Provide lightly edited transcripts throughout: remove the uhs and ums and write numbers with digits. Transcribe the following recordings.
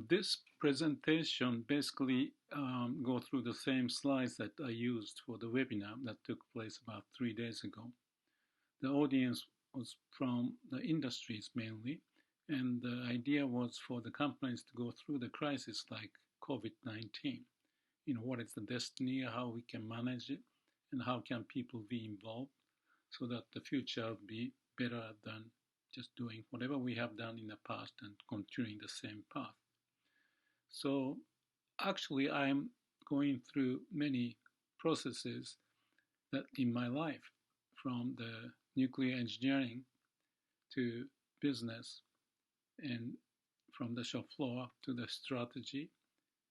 This presentation basically go through the same slides that I used for the webinar that took place about 3 days ago. The audience was from the industries mainly, and the idea was for the companies to go through the crisis like COVID-19. What is the destiny, how we can manage it, and how can people be involved so that the future will be better than just doing whatever we have done in the past and continuing the same path. So actually, I'm going through many processes that in my life, from the nuclear engineering to business, and from the shop floor to the strategy,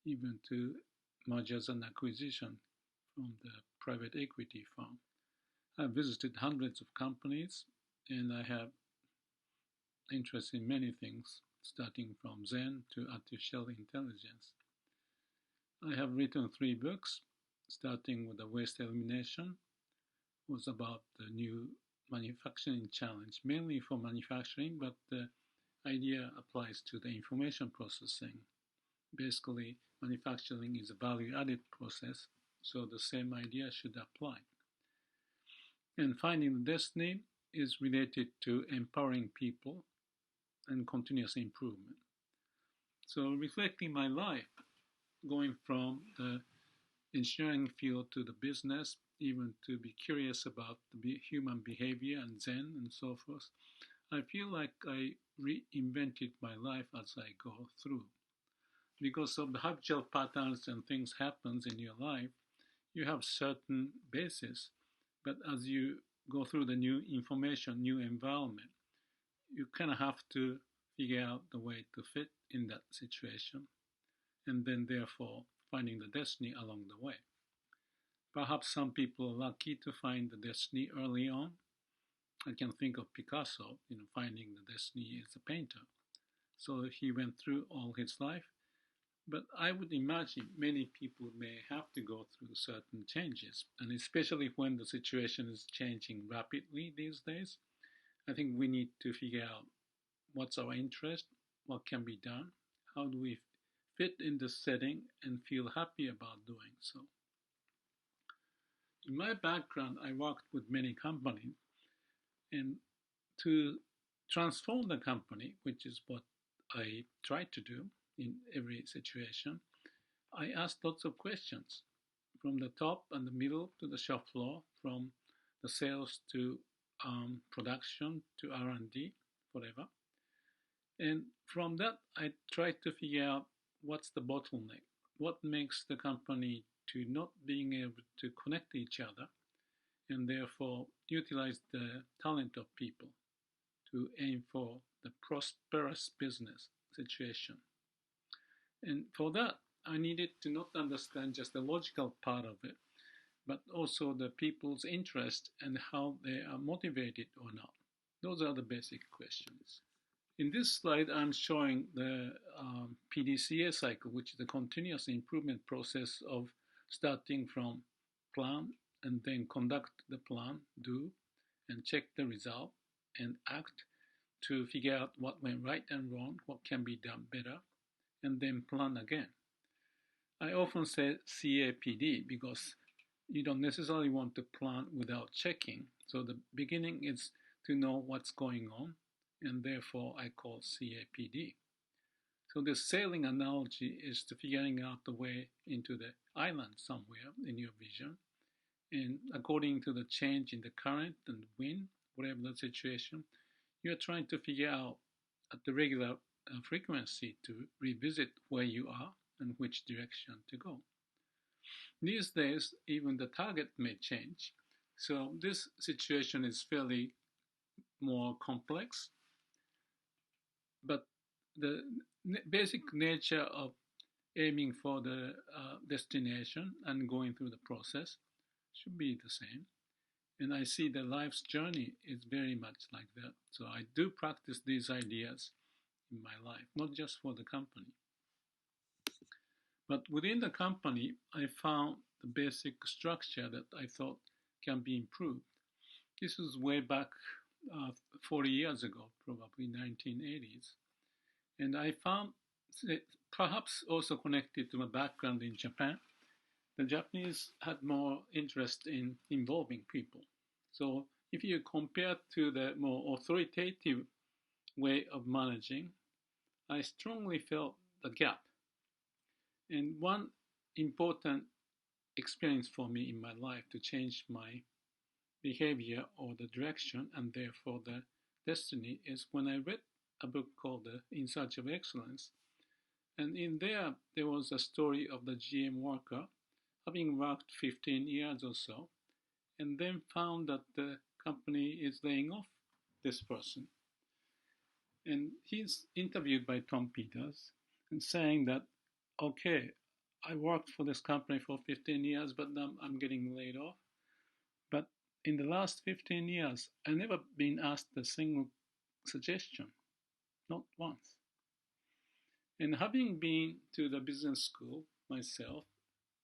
even to mergers and acquisition from the private equity firm. I've visited hundreds of companies, and I have interest in many things, starting from Zen to artificial intelligence. I have written 3 books, starting with the waste elimination, was about the new manufacturing challenge, mainly for manufacturing, but the idea applies to the information processing. Basically, manufacturing is a value-added process, so the same idea should apply. And finding the destiny is related to empowering people and continuous improvement. So reflecting my life, going from the engineering field to the business, even to be curious about the human behavior and Zen and so forth, I feel like I reinvented my life as I go through. Because of the habitual patterns and things happens in your life, you have certain basis, but as you go through the new information, new environment, you kind of have to figure out the way to fit in that situation, and then therefore finding the destiny along the way. Perhaps some people are lucky to find the destiny early on. I can think of Picasso, finding the destiny as a painter. So he went through all his life, but I would imagine many people may have to go through certain changes, and especially when the situation is changing rapidly these days, I think we need to figure out what's our interest, what can be done, how do we fit in the setting and feel happy about doing so. In my background, I worked with many companies, and to transform the company, which is what I try to do in every situation, I asked lots of questions from the top and the middle to the shop floor, from the sales to production to R&D, whatever. And from that, I tried to figure out what's the bottleneck, what makes the company to not being able to connect each other and therefore utilize the talent of people to aim for the prosperous business situation. And for that, I needed to not understand just the logical part of it, but also the people's interest and how they are motivated or not. Those are the basic questions. In this slide, I'm showing the PDCA cycle, which is the continuous improvement process of starting from plan and then conduct the plan, do, and check the result, and act to figure out what went right and wrong, what can be done better, and then plan again. I often say CAPD because you don't necessarily want to plan without checking. So the beginning is to know what's going on, and therefore I call CAPD. So the sailing analogy is to figuring out the way into the island somewhere in your vision. And according to the change in the current and wind, whatever the situation, you're trying to figure out at the regular frequency to revisit where you are and which direction to go. These days, even the target may change. So this situation is fairly more complex, but the basic nature of aiming for the destination and going through the process should be the same. And I see that life's journey is very much like that. So I do practice these ideas in my life, not just for the company. But within the company, I found the basic structure that I thought can be improved. This was way back 40 years ago, probably 1980s. And I found perhaps also connected to my background in Japan, the Japanese had more interest in involving people. So if you compare to the more authoritative way of managing, I strongly felt the gap. And one important experience for me in my life to change my behavior or the direction and therefore the destiny is when I read a book called In Search of Excellence. And in there was a story of the GM worker having worked 15 years or so, and then found that the company is laying off this person. And he's interviewed by Tom Peters and saying that, okay, I worked for this company for 15 years, but now I'm getting laid off. But in the last 15 years, I've never been asked a single suggestion, not once. And having been to the business school myself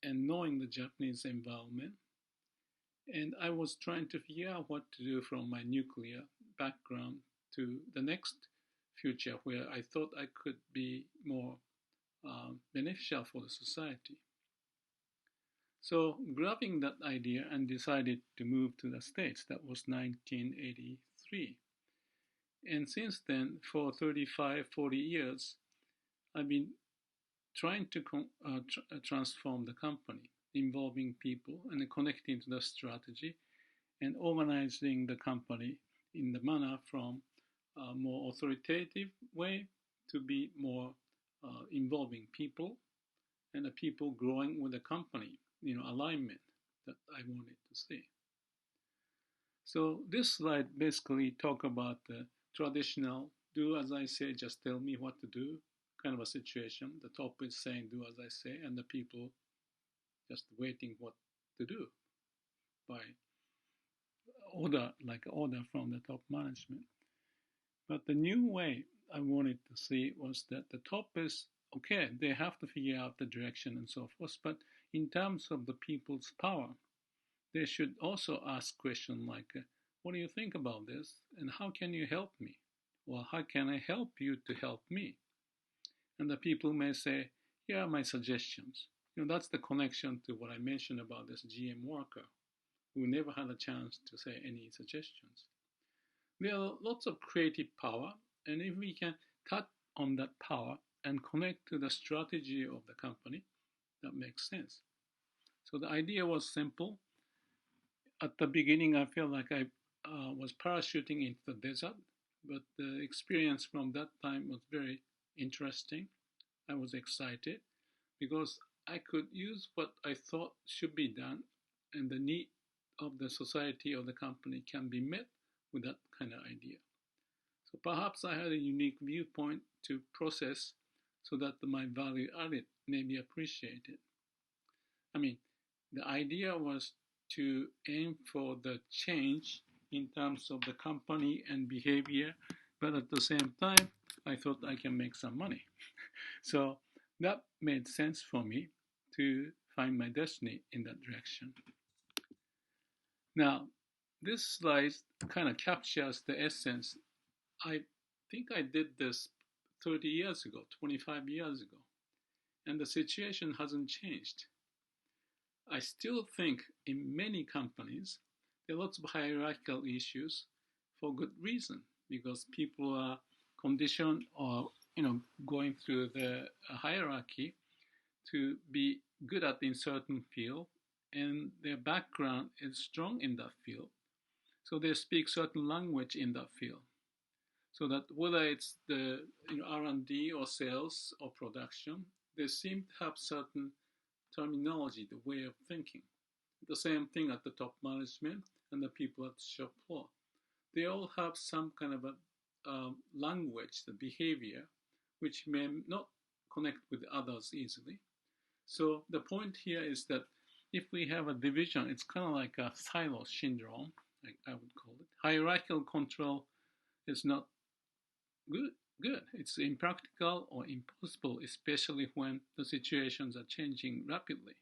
and knowing the Japanese environment, and I was trying to figure out what to do from my nuclear background to the next future where I thought I could be more beneficial for the society. So grabbing that idea and decided to move to the States. That was 1983. And since then, for 35, 40 years, I've been trying to transform the company, involving people and connecting to the strategy and organizing the company in the manner from a more authoritative way to be more involving people and the people growing with the company, alignment that I wanted to see. So this slide basically talk about the traditional do as I say, just tell me what to do kind of a situation. The top is saying do as I say, and the people just waiting what to do by order, like order from the top management. But the new way I wanted to see was that the top is, okay, they have to figure out the direction and so forth, but in terms of the people's power, they should also ask questions like, what do you think about this? And how can you help me? Or how can I help you to help me? And the people may say, here are my suggestions. That's the connection to what I mentioned about this GM worker who never had a chance to say any suggestions. There are lots of creative power, and if we can tap on that power and connect to the strategy of the company, that makes sense. So the idea was simple. At the beginning, I felt like I was parachuting into the desert, but the experience from that time was very interesting. I was excited because I could use what I thought should be done, and the need of the society or the company can be met with that kind of idea. So perhaps I had a unique viewpoint to process so that my value added may be appreciated. I mean, the idea was to aim for the change in terms of the company and behavior, but at the same time, I thought I can make some money. So that made sense for me to find my destiny in that direction. Now, this slide kind of captures the essence. I think I did this 30 years ago, 25 years ago, and the situation hasn't changed. I still think in many companies, there are lots of hierarchical issues for good reason, because people are conditioned or going through the hierarchy to be good at in certain field, and their background is strong in that field. So they speak certain language in that field. So that whether it's the R&D or sales or production, they seem to have certain terminology, the way of thinking. The same thing at the top management and the people at the shop floor. They all have some kind of a language, the behavior, which may not connect with others easily. So the point here is that if we have a division, it's kind of like a silo syndrome, like I would call it. Hierarchical control is not good. It's impractical or impossible, especially when the situations are changing rapidly.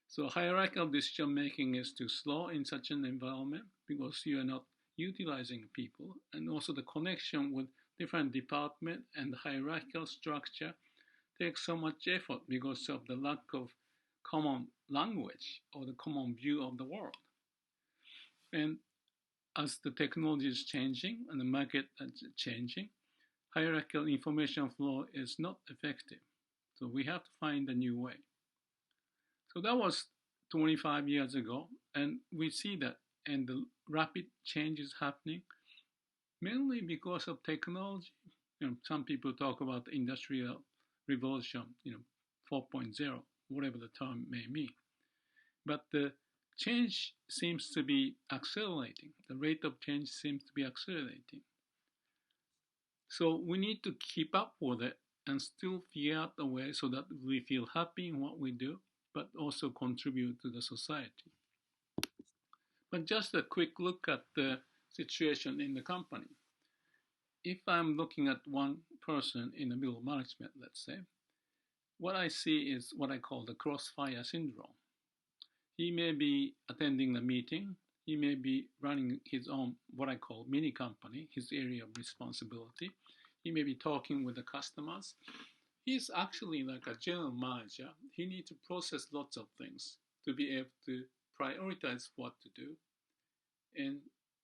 So hierarchical decision making is too slow in such an environment because you are not utilizing people, and also the connection with different department and hierarchical structure takes so much effort because of the lack of common language or the common view of the world. And as the technology is changing and the market is changing, hierarchical information flow is not effective. So we have to find a new way. So that was 25 years ago, and we see that and the rapid changes happening mainly because of technology. Some people talk about the industrial revolution, 4.0, whatever the term may mean. But the change seems to be accelerating. The rate of change seems to be accelerating. So we need to keep up with it and still figure out a way so that we feel happy in what we do, but also contribute to the society. But just a quick look at the situation in the company. If I'm looking at one person in the middle management, let's say, what I see is what I call the crossfire syndrome. He may be attending the meeting, he may be running his own, what I call mini company, his area of responsibility. He may be talking with the customers. He's actually like a general manager. He needs to process lots of things to be able to prioritize what to do and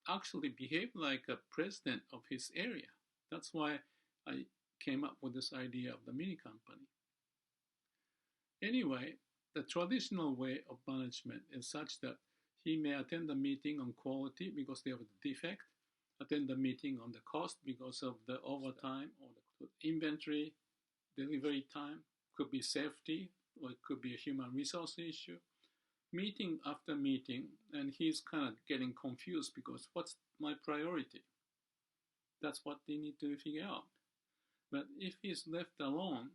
actually behave like a president of his area. That's why I came up with this idea of the mini company. Anyway, the traditional way of management is such that he may attend the meeting on quality because they have a defect, attend the meeting on the cost because of the overtime or the inventory, delivery time, could be safety, or it could be a human resource issue. Meeting after meeting, and he's kind of getting confused because what's my priority? That's what they need to figure out. But if he's left alone,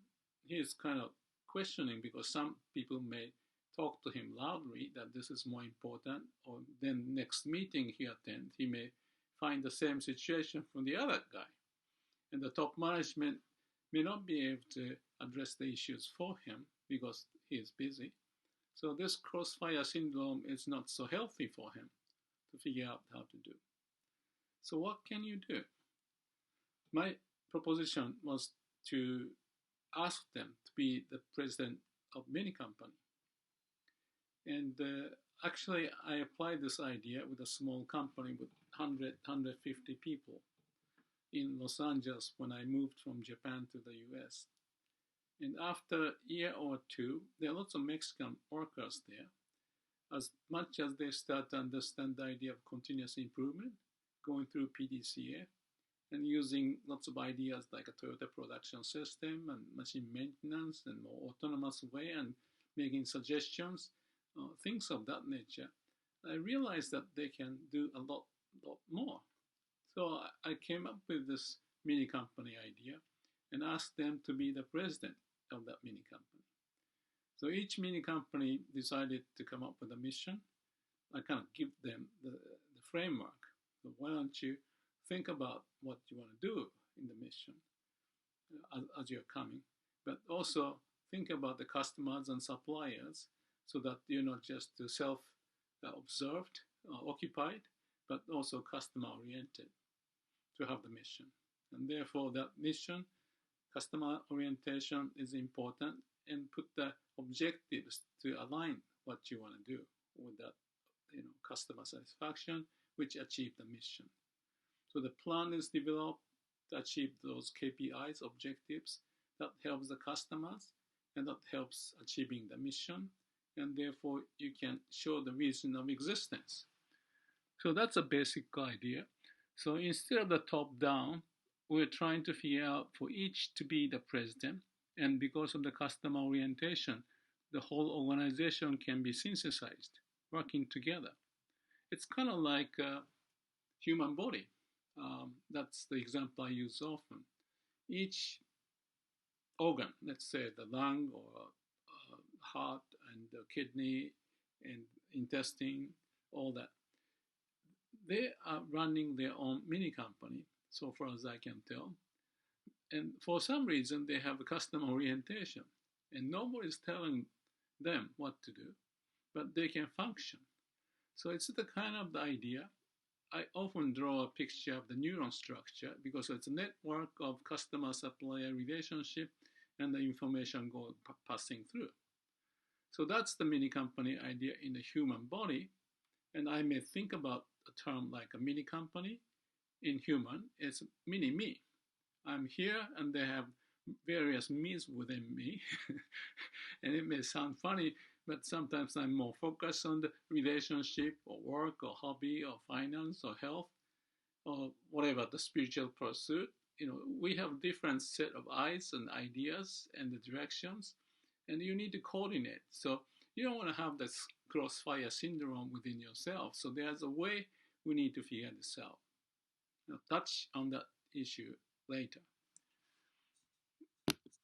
he's kind of questioning because some people may talk to him loudly that this is more important, or then next meeting he attends, he may find the same situation from the other guy. And the top management may not be able to address the issues for him because he is busy. So this crossfire syndrome is not so healthy for him to figure out how to do. So what can you do? My proposition was to ask them to be the president of many company. And actually, I applied this idea with a small company with 100, 150 people in Los Angeles when I moved from Japan to the US. And after a year or two, there are lots of Mexican workers there. As much as they start to understand the idea of continuous improvement, going through PDCA, and using lots of ideas like a Toyota production system and machine maintenance and more autonomous way and making suggestions, things of that nature, I realized that they can do a lot more. So I came up with this mini company idea and asked them to be the president of that mini company. So each mini company decided to come up with a mission. I kind of give them the framework. So why don't you think about what you want to do in the mission as you're coming, but also think about the customers and suppliers so that you're not just self-observed, occupied, but also customer-oriented to have the mission. And therefore that mission, customer orientation is important, and put the objectives to align what you want to do with that, customer satisfaction, which achieve the mission. So the plan is developed to achieve those KPIs, objectives, that helps the customers and that helps achieving the mission, and therefore you can show the reason of existence. So that's a basic idea. So instead of the top down, we're trying to figure out for each to be the president, and because of the customer orientation, the whole organization can be synthesized, working together. It's kind of like a human body. That's the example I use often. Each organ, let's say the lung or heart and the kidney and intestine, all that, they are running their own mini company, so far as I can tell. And for some reason, they have a customer orientation, and nobody's telling them what to do, but they can function. So it's the kind of the idea I often draw a picture of the neuron structure because it's a network of customer-supplier relationship and the information passing through. So that's the mini company idea in the human body. And I may think about a term like a mini company. In human, it's mini me. I'm here and they have various me's within me. And it may sound funny, but sometimes I'm more focused on the relationship or work or hobby or finance or health or whatever, the spiritual pursuit. We have different set of eyes and ideas and the directions, and you need to coordinate. So you don't want to have this crossfire syndrome within yourself. So there's a way we need to figure this out. I'll touch on that issue later.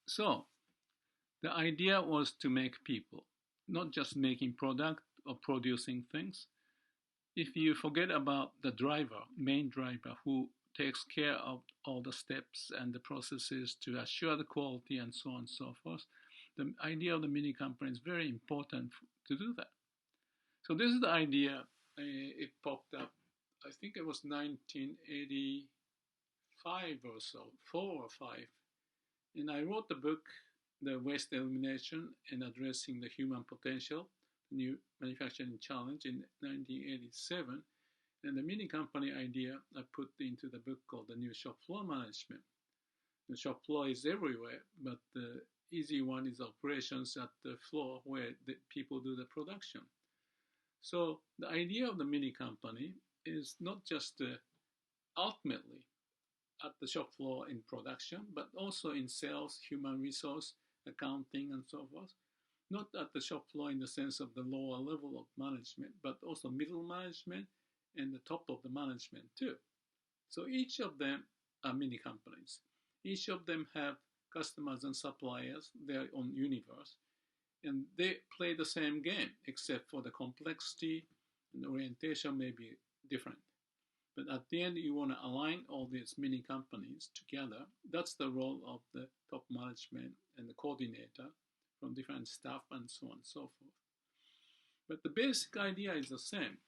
So the idea was to make people, not just making product or producing things. If you forget about the driver, main driver, who takes care of all the steps and the processes to assure the quality and so on and so forth, the idea of the mini company is very important to do that. So this is the idea. It popped up, I think it was 1985 or so, 4 or 5. And I wrote the book, The Waste Elimination and Addressing the Human Potential, New Manufacturing Challenge, in 1987. And the mini company idea I put into the book called The New Shop Floor Management. The shop floor is everywhere, but the easy one is operations at the floor where the people do the production. So the idea of the mini company is not just ultimately at the shop floor in production, but also in sales, human resource, accounting, and so forth. Not at the shop floor in the sense of the lower level of management, but also middle management and the top of the management too. So each of them are mini companies. Each of them have customers and suppliers, their own universe, and they play the same game, except for the complexity and orientation may be different. But at the end, you want to align all these mini companies together. That's the role of the top management and the coordinator from different staff and so on and so forth. But the basic idea is the same.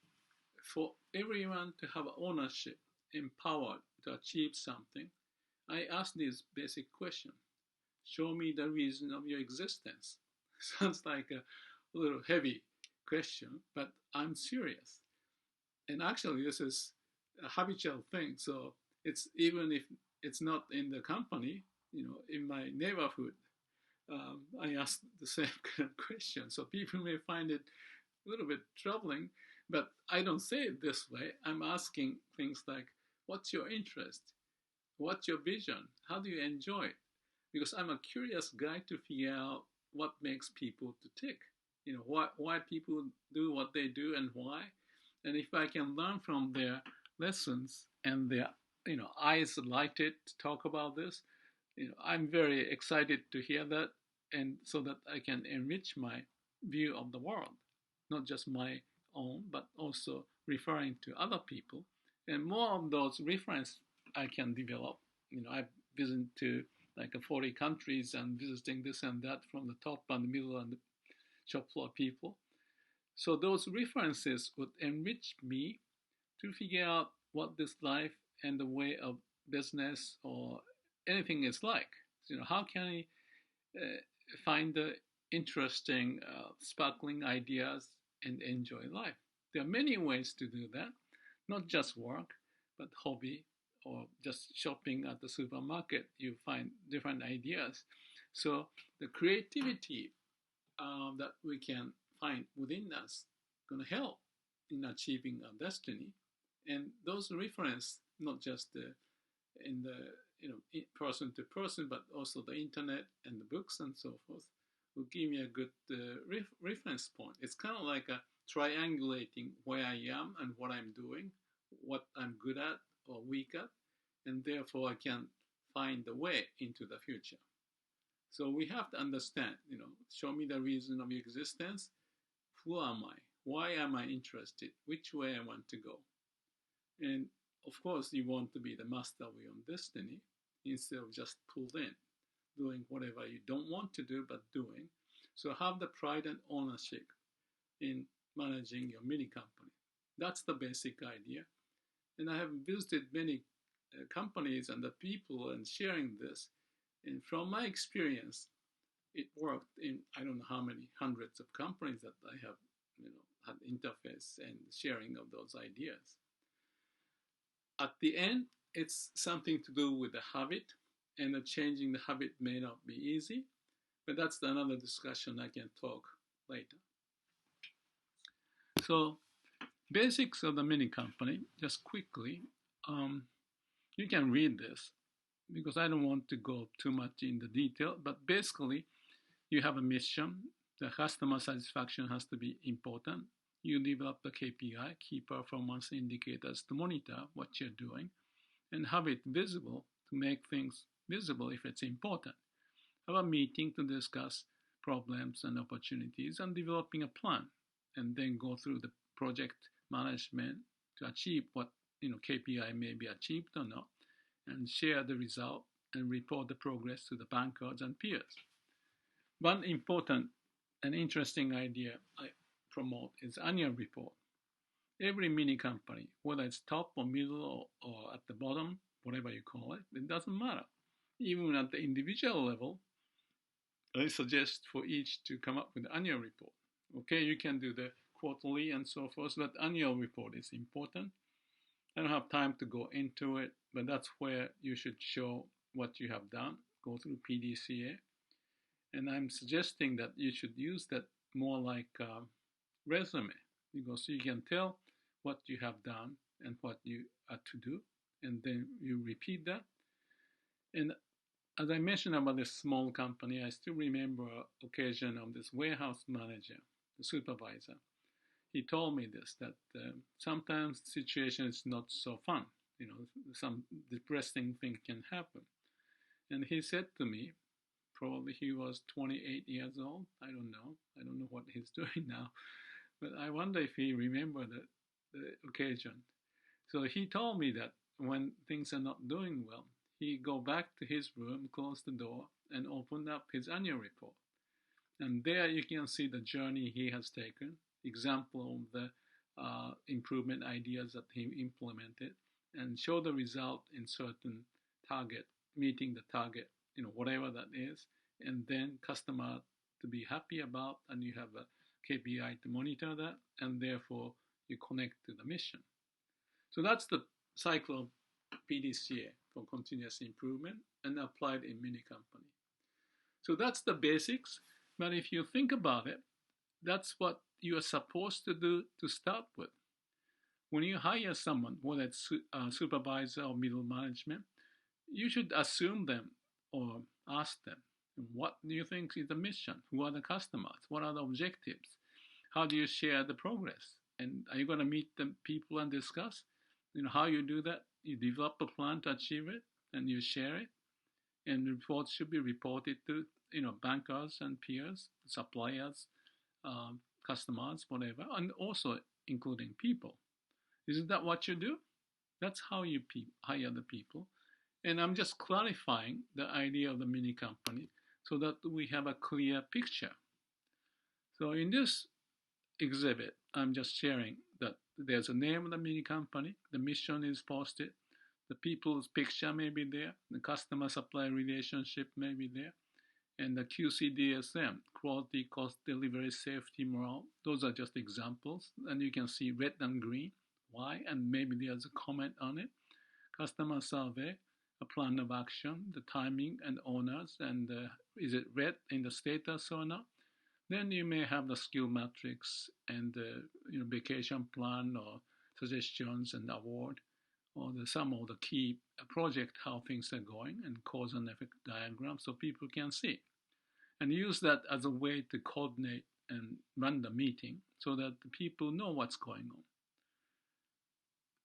For everyone to have ownership, empowered to achieve something, I ask this basic question. Show me the reason of your existence. Sounds like a little heavy question, but I'm serious. And actually, this is a habitual thing. So it's even if it's not in the company, in my neighborhood, I ask the same kind of question. So people may find it a little bit troubling, but I don't say it this way. I'm asking things like, what's your interest? What's your vision? How do you enjoy it? Because I'm a curious guy to figure out what makes people to tick. Why people do what they do and why. And if I can learn from their lessons and their eyes lighted to talk about this, I'm very excited to hear that, and so that I can enrich my view of the world, not just my own, but also referring to other people. And more of those reference I can develop. I've visited to like 40 countries and visiting this and that from the top and the middle and the shop floor people. So those references would enrich me to figure out what this life and the way of business or anything is like. How can I find the interesting, sparkling ideas and enjoy life? There are many ways to do that, not just work, but hobby or just shopping at the supermarket. You find different ideas. So the creativity that we can find within us going to help in achieving our destiny. And those reference, not just in the person to person, but also the internet and the books and so forth, will give me a good reference point. It's kind of like a triangulating where I am and what I'm doing, what I'm good at or weak at, and therefore I can find the way into the future. So we have to understand, show me the reason of your existence. Who am I? Why am I interested? Which way I want to go? And of course, you want to be the master of your own destiny instead of just pulled in, doing whatever you don't want to do, but doing. So have the pride and ownership in managing your mini company. That's the basic idea. And I have visited many companies and the people and sharing this. And from my experience, it worked in I don't know how many hundreds of companies that I have, had interface and sharing of those ideas. At the end, it's something to do with the habit, and changing the habit may not be easy, but that's another discussion I can talk later. So, basics of the mini company, just quickly. You can read this because I don't want to go too much into detail, but basically, you have a mission. The customer satisfaction has to be important. You develop the KPI, key performance indicators, to monitor what you're doing and have it visible to make things visible if it's important. Have a meeting to discuss problems and opportunities and developing a plan, and then go through the project management to achieve what KPI may be achieved or not, and share the result and report the progress to the bankers and peers. One important and interesting idea I promote is annual report. Every mini company, whether it's top or middle or at the bottom, whatever you call it, it doesn't matter. Even at the individual level, I suggest for each to come up with an annual report. Okay, you can do the quarterly and so forth, but annual report is important. I don't have time to go into it, but that's where you should show what you have done, go through PDCA. And I'm suggesting that you should use that more like a resume, because you can tell what you have done and what you are to do, and then you repeat that. And as I mentioned about this small company, I still remember an occasion of this warehouse manager, the supervisor. He told me this, that sometimes the situation is not so fun. Some depressing thing can happen. And he said to me, probably he was 28 years old. I don't know what he's doing now. But I wonder if he remembered the occasion. So he told me that when things are not doing well, he go back to his room, close the door, and open up his annual report. And there you can see the journey he has taken, example of the improvement ideas that he implemented, and show the result in certain target, meeting the target, whatever that is, and then customer to be happy about, and you have a KPI to monitor that, and therefore you connect to the mission. So that's the cycle of PDCA for continuous improvement and applied in mini company. So that's the basics, but if you think about it, that's what you are supposed to do to start with. When you hire someone, whether it's a supervisor or middle management, you should assume them or ask them, what do you think is the mission? Who are the customers? What are the objectives? How do you share the progress? And are you going to meet the people and discuss? How you do that? You develop a plan to achieve it, and you share it. And reports should be reported to, bankers and peers, suppliers, customers, whatever, and also including people. Isn't that what you do? That's how you hire the people. And I'm just clarifying the idea of the mini company so that we have a clear picture. So in this exhibit, I'm just sharing that there's a name of the mini company, the mission is posted, the people's picture may be there, the customer-supplier relationship may be there, and the QCDSM, quality, cost, delivery, safety, morale. Those are just examples, and you can see red and green. Why? And maybe there's a comment on it. Customer survey, a plan of action, the timing and owners, and is it red in the status or not? Then you may have the skill matrix and the vacation plan or suggestions and award, or some of the key project, how things are going, and cause and effect diagram so people can see. And use that as a way to coordinate and run the meeting so that the people know what's going on.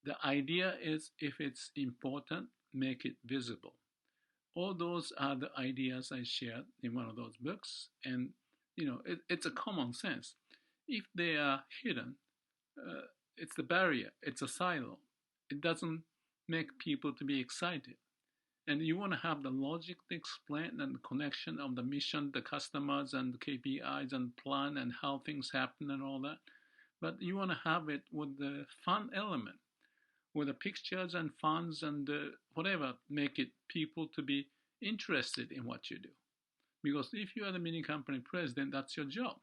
The idea is, if it's important, make it visible. All those are the ideas I shared in one of those books, and it's a common sense. If they are hidden, it's a barrier, it's a silo. It doesn't make people to be excited. And you want to have the logic to explain and the connection of the mission, the customers, and the KPIs and plan and how things happen and all that. But you want to have it with the fun element. with the pictures and fonts and whatever, make it people to be interested in what you do. Because if you are the mini company president, that's your job.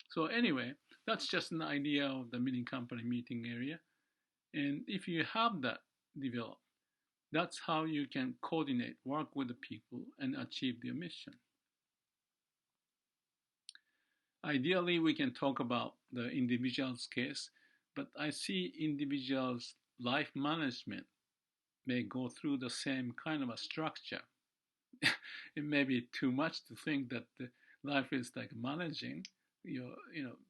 So anyway, that's just an idea of the mini company meeting area. And if you have that developed, that's how you can coordinate, work with the people, and achieve your mission. Ideally, we can talk about the individual's case, but I see individuals' life management may go through the same kind of a structure. It may be too much to think that the life is like managing your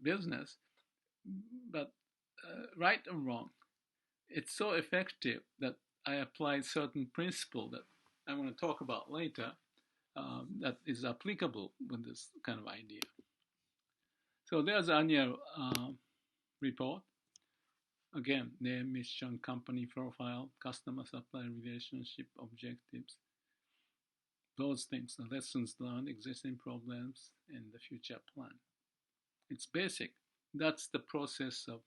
business, but right or wrong, it's so effective that I applied certain principle that I want to talk about later that is applicable with this kind of idea. So there's annual report. Again, name, mission, company profile, customer supply relationship, objectives. Those things, the lessons learned, existing problems, and the future plan. It's basic. That's the process of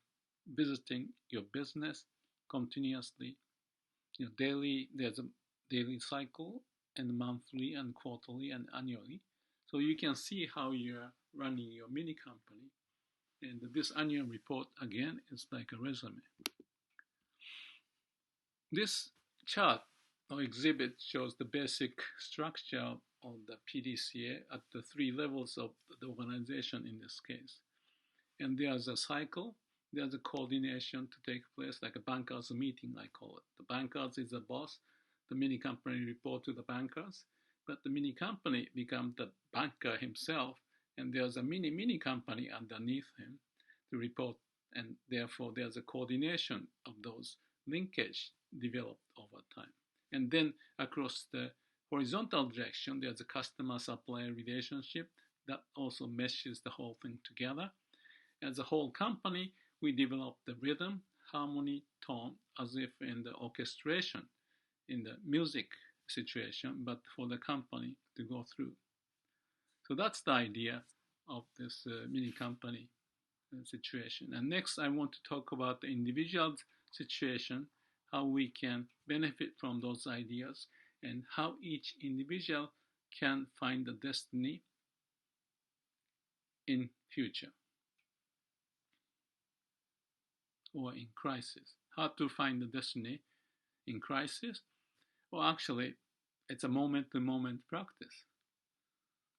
visiting your business continuously. Daily, there's a daily cycle, and monthly, and quarterly, and annually. So you can see how you're running your mini company. And this annual report, again, is like a resume. This chart or exhibit shows the basic structure of the PDCA at the three levels of the organization in this case. And there's a cycle, there's a coordination to take place, like a bankers meeting, I call it. The bankers is the boss, the mini company report to the bankers, but the mini company becomes the banker himself, and there's a mini company underneath him to report, and therefore there's a coordination of those linkage developed over time. And then across the horizontal direction, there's a customer-supplier relationship that also meshes the whole thing together. As a whole company, we develop the rhythm, harmony, tone, as if in the orchestration, in the music situation, but for the company to go through. So that's the idea of this mini company situation. And next, I want to talk about the individual's situation, how we can benefit from those ideas, and how each individual can find the destiny in future or in crisis. How to find the destiny in crisis? Well, actually, it's a moment-to-moment practice,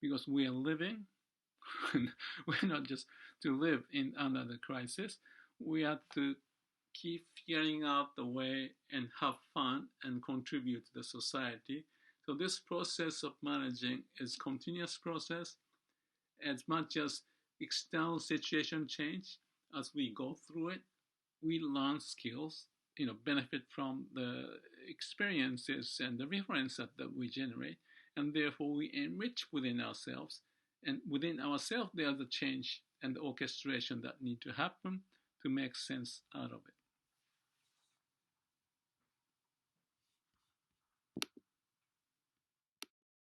because we are living. We're not just to live in another crisis. We have to keep figuring out the way and have fun and contribute to the society. So this process of managing is continuous process. As much as external situation change, as we go through it, we learn skills, benefit from the experiences and the references that we generate, and therefore we enrich within ourselves. And within ourselves, there's a change and the orchestration that need to happen to make sense out of it.